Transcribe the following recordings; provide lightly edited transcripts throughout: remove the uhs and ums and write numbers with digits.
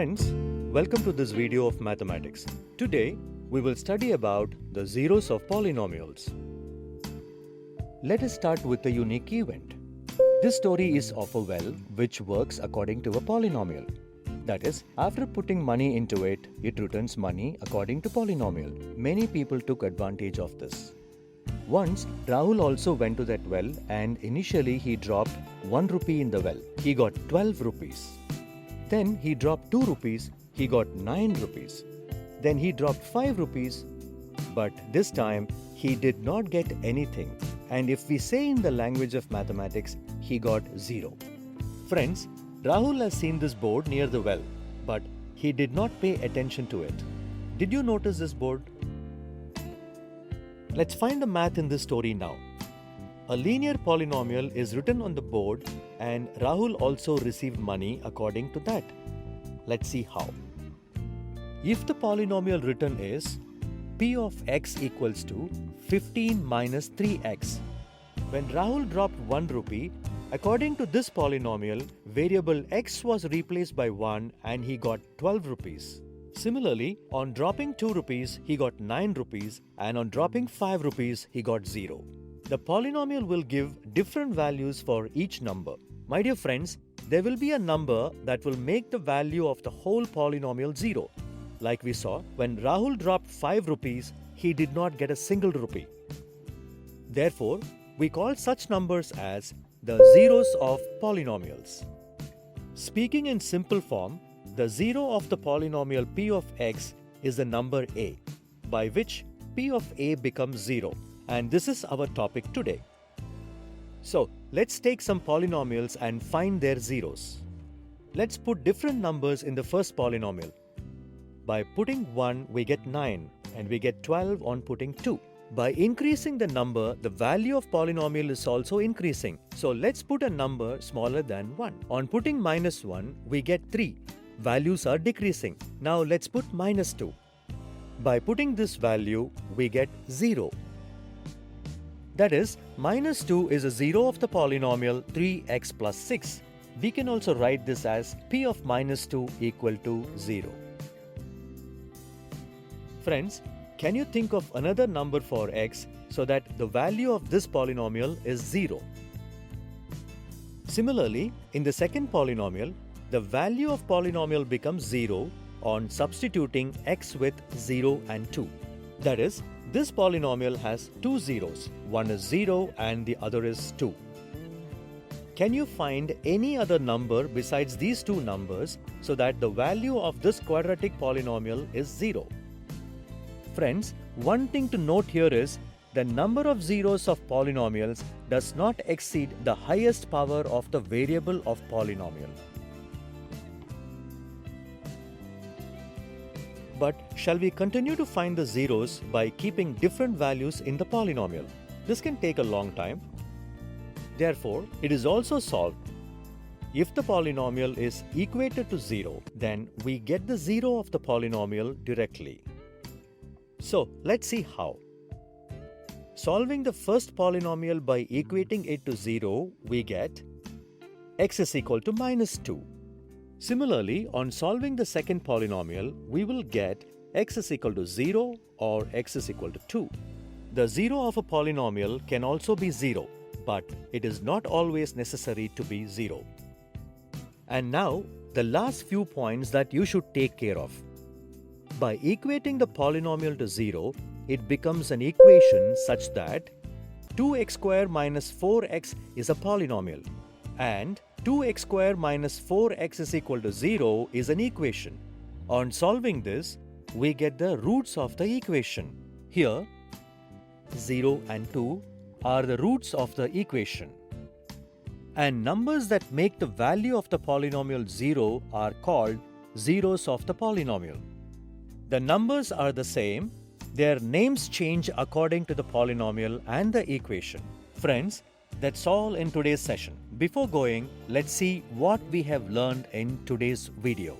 Friends, welcome to this video of mathematics. Today, we will study about the zeros of polynomials. Let us start with a unique event. This story is of a well which works according to a polynomial. That is, after putting money into it, it returns money according to polynomial. Many people took advantage of this. Once, Rahul also went to that well and initially he dropped 1 rupee in the well. He got 12 rupees. Then he dropped 2 rupees. He got 9 rupees. Then he dropped 5 rupees. But this time, he did not get anything. And if we say in the language of mathematics, he got 0. Friends, Rahul has seen this board near the well, but he did not pay attention to it. Did you notice this board? Let's find the math in this story now. A linear polynomial is written on the board and Rahul also received money according to that. Let's see how. If the polynomial written is p of x equals to 15 minus 3x, when Rahul dropped 1 rupee, according to this polynomial, variable x was replaced by 1 and he got 12 rupees. Similarly, on dropping 2 rupees, he got 9 rupees and on dropping 5 rupees, he got 0. The polynomial will give different values for each number. My dear friends, there will be a number that will make the value of the whole polynomial 0. Like we saw, when Rahul dropped 5 rupees, he did not get a single rupee. Therefore, we call such numbers as the zeros of polynomials. Speaking in simple form, the zero of the polynomial p of x is the number a, by which p of a becomes 0. And this is our topic today. So, let's take some polynomials and find their zeros. Let's put different numbers in the first polynomial. By putting 1, we get 9 and we get 12 on putting 2. By increasing the number, the value of polynomial is also increasing. So let's put a number smaller than 1. On putting minus 1, we get 3. Values are decreasing. Now let's put minus 2. By putting this value, we get 0. That is, minus 2 is a zero of the polynomial 3x plus 6. We can also write this as p of minus 2 equal to 0. Friends, can you think of another number for x so that the value of this polynomial is 0? Similarly, in the second polynomial, the value of polynomial becomes 0 on substituting x with 0 and 2. That is, this polynomial has two zeros. One is 0 and the other is 2. Can you find any other number besides these two numbers so that the value of this quadratic polynomial is 0? Friends, one thing to note here is the number of zeros of polynomials does not exceed the highest power of the variable of polynomial. But shall we continue to find the zeros by keeping different values in the polynomial? This can take a long time. Therefore, it is also solved. If the polynomial is equated to 0, then we get the zero of the polynomial directly. So, let's see how. Solving the first polynomial by equating it to 0, we get x is equal to minus 2. Similarly, on solving the second polynomial, we will get x is equal to 0 or x is equal to 2. The zero of a polynomial can also be 0, but it is not always necessary to be 0. And now, the last few points that you should take care of. By equating the polynomial to 0, it becomes an equation such that 2x square minus 4x is a polynomial and 2x square minus 4x is equal to 0 is an equation. On solving this, we get the roots of the equation. Here, 0 and 2 are the roots of the equation. And numbers that make the value of the polynomial 0 are called zeros of the polynomial. The numbers are the same, their names change according to the polynomial and the equation. Friends, that's all in today's session. Before going, let's see what we have learned in today's video.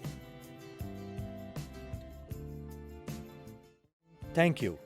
Thank you.